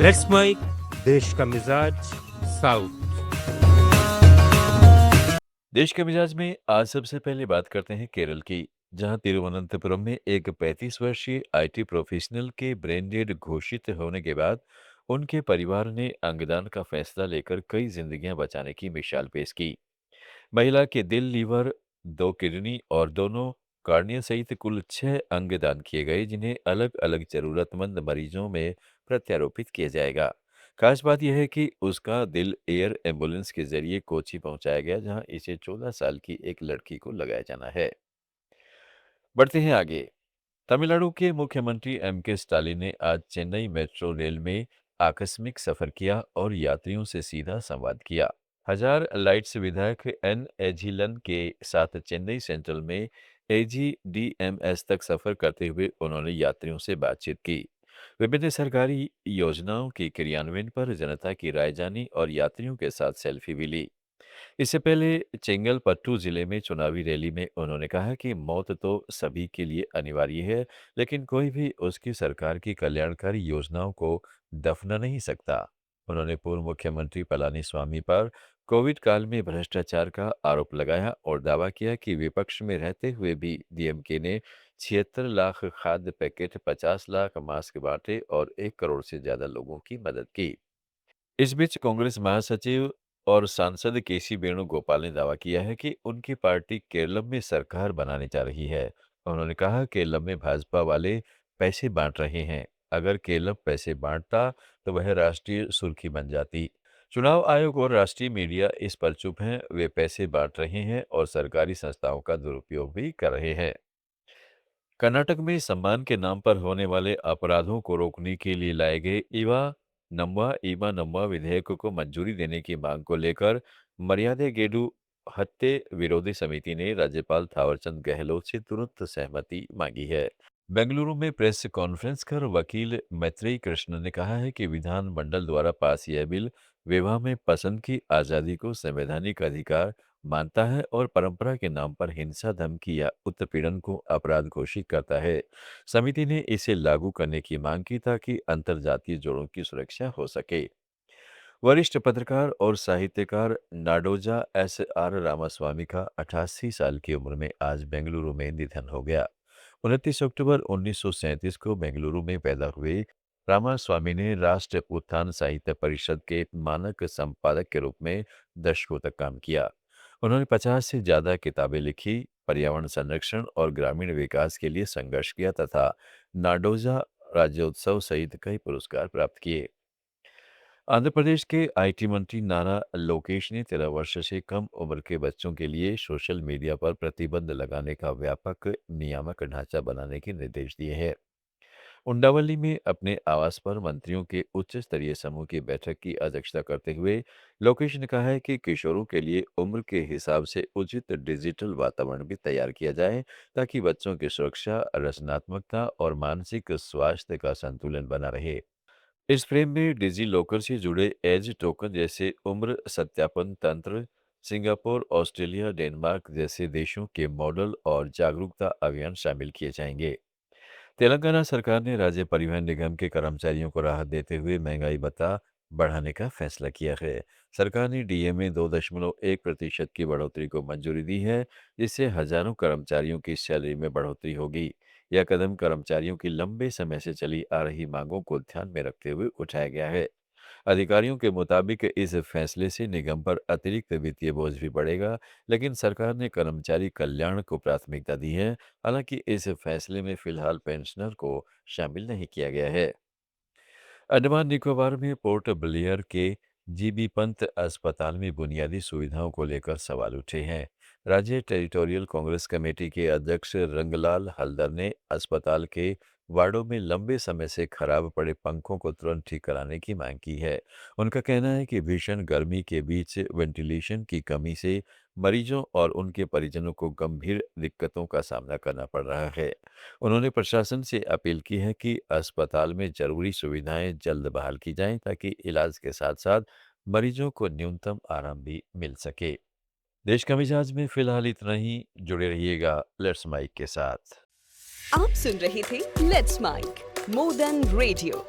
Let's mic देश का मिजाज साउथ। देश के मिजाज में आज सबसे पहले बात करते हैं केरल की, जहां तिरुवनंतपुरम में एक 35 वर्षीय आईटी प्रोफेशनल के ब्रेन डेड घोषित होने के बाद उनके परिवार ने अंगदान का फैसला लेकर कई जिंदगियां बचाने की मिसाल पेश की। महिला के दिल, लीवर, 2 किडनी और दोनों कार्निया सहित कुल 6 अंग दान किए गए, जिन्हें अलग-अलग जरूरतमंद मरीजों में प्रत्यारोपित किया जाएगा। खास बात यह है कि उसका दिल एयर एम्बुलेंस के जरिए कोच्चि पहुंचाया गया, जहां इसे 14 साल की एक लड़की को लगाया जाना है। बढ़ते हैं आगे। तमिलनाडु के मुख्यमंत्री एम.के. स्टालिन ने आज चेन्नई मेट्रो रेल में आकस्मिक सफर किया और यात्रियों से सीधा संवाद किया। हजार लाइट्स विधायक एन एझिलन के साथ चेन्नई सेंट्रल में एजीडीएमएस तक सफर करते हुए उन्होंने यात्रियों से बातचीत की। विभिन्न सरकारी योजनाओं के क्रियान्वयन पर जनता की राय जानी और यात्रियों के साथ सेल्फी भी ली। इससे पहले चेंगलपट्टू जिले में चुनावी रैली में उन्होंने कहा कि मौत तो सभी के लिए अनिवार्य है, लेकिन कोई भी उसकी सरकार की कल्याणकारी योजनाओं को दफना नहीं सकता। उन्होंने पूर्व मुख्यमंत्री पलानीस्वामी पर कोविड काल में भ्रष्टाचार का आरोप लगाया और दावा किया कि विपक्ष में रहते हुए भी डीएमके ने 76 लाख खाद्य पैकेट, 50 लाख मास्क बांटे और 1 करोड़ से ज्यादा लोगों की मदद की। इस बीच कांग्रेस महासचिव और सांसद केसी वेणुगोपाल ने दावा किया है कि उनकी पार्टी केरलम में सरकार बनाने जा रही है। उन्होंने कहा केरलम में भाजपा वाले पैसे बांट रहे हैं। अगर केरलम पैसे बांटता तो वह राष्ट्रीय सुर्खी बन जाती। चुनाव आयोग और राष्ट्रीय मीडिया इस पर चुप हैं। वे पैसे बांट रहे हैं और सरकारी संस्थाओं का दुरुपयोग भी कर रहे हैं। कर्नाटक में सम्मान के नाम पर होने वाले अपराधों को रोकने के लिए लाए गए ईवा नम्मा विधेयक को मंजूरी देने की मांग को लेकर मर्यादे गेडू हत्या विरोधी समिति ने राज्यपाल थावरचंद गहलोत से तुरंत सहमति मांगी है। बेंगलुरु में प्रेस कॉन्फ्रेंस कर वकील मैत्रेयी कृष्ण ने कहा है कि विधानमंडल द्वारा पास यह बिल विवाह में पसंद की आज़ादी को संवैधानिक अधिकार मानता है और परंपरा के नाम पर हिंसा, धमकी या उत्पीड़न को अपराध घोषित करता है। समिति ने इसे लागू करने की मांग की ताकि अंतर्जातीय जोड़ों की सुरक्षा हो सके। वरिष्ठ पत्रकार और साहित्यकार नाडोजा एस आर रामास्वामी का 88 साल की उम्र में आज बेंगलुरु में निधन हो गया। 29 अक्टूबर 1937 को बेंगलुरु में पैदा हुए रामास्वामी ने राष्ट्र उत्थान साहित्य परिषद के मानक संपादक के रूप में दशकों तक काम किया। उन्होंने 50 से ज्यादा किताबें लिखी, पर्यावरण संरक्षण और ग्रामीण विकास के लिए संघर्ष किया तथा नाडोजा राज्योत्सव सहित कई पुरस्कार प्राप्त किए। आंध्र प्रदेश के आईटी मंत्री नारा लोकेश ने 13 वर्ष से कम उम्र के बच्चों के लिए सोशल मीडिया पर प्रतिबंध लगाने का व्यापक नियामक ढांचा बनाने के निर्देश दिए हैं। उंडावली में अपने आवास पर मंत्रियों के उच्च स्तरीय समूह की बैठक की अध्यक्षता करते हुए लोकेश ने कहा है कि किशोरों के लिए उम्र के हिसाब से उचित डिजिटल वातावरण भी तैयार किया जाए ताकि बच्चों की सुरक्षा, रचनात्मकता और मानसिक स्वास्थ्य का संतुलन बना रहे। इस फ्रेम में डिजी लॉकर से जुड़े एज टोकन जैसे उम्र सत्यापन तंत्र, सिंगापुर, ऑस्ट्रेलिया, डेनमार्क जैसे देशों के मॉडल और जागरूकता अभियान शामिल किए जाएंगे। तेलंगाना सरकार ने राज्य परिवहन निगम के कर्मचारियों को राहत देते हुए महंगाई भत्ता बढ़ाने का फैसला किया है। सरकार ने डीए में 2.1% की बढ़ोतरी को मंजूरी दी है, जिससे हजारों कर्मचारियों की सैलरी में बढ़ोतरी होगी। यह कदम कर्मचारियों की लंबे समय से चली आ रही मांगों को ध्यान में रखते हुए उठाया गया है। अधिकारियों के मुताबिक इस फैसले से निगम पर अतिरिक्त वित्तीय बोझ भी बढ़ेगा, लेकिन सरकार ने कर्मचारी कल्याण को प्राथमिकता दी है। हालांकि इस फैसले में फिलहाल पेंशनर को शामिल नहीं किया गया है। अंडमान निकोबार में पोर्ट ब्लेयर के जीबी पंत अस्पताल में बुनियादी सुविधाओं को लेकर सवाल उठे हैं। राज्य टेरिटोरियल कांग्रेस कमेटी के अध्यक्ष रंगलाल हलदर ने अस्पताल के वार्डों में लंबे समय से खराब पड़े पंखों को तुरंत ठीक कराने की मांग की है। उनका कहना है कि भीषण गर्मी के बीच वेंटिलेशन की कमी से मरीजों और उनके परिजनों को गंभीर दिक्कतों का सामना करना पड़ रहा है। उन्होंने प्रशासन से अपील की है कि अस्पताल में जरूरी सुविधाएं जल्द बहाल की जाएं ताकि इलाज के साथ साथ मरीजों को न्यूनतम आराम भी मिल सके। देश का मिजाज में फिलहाल इतना ही। जुड़े रहिएगा लेट्स माइक के साथ। आप सुन रहे थे let's make more than radio.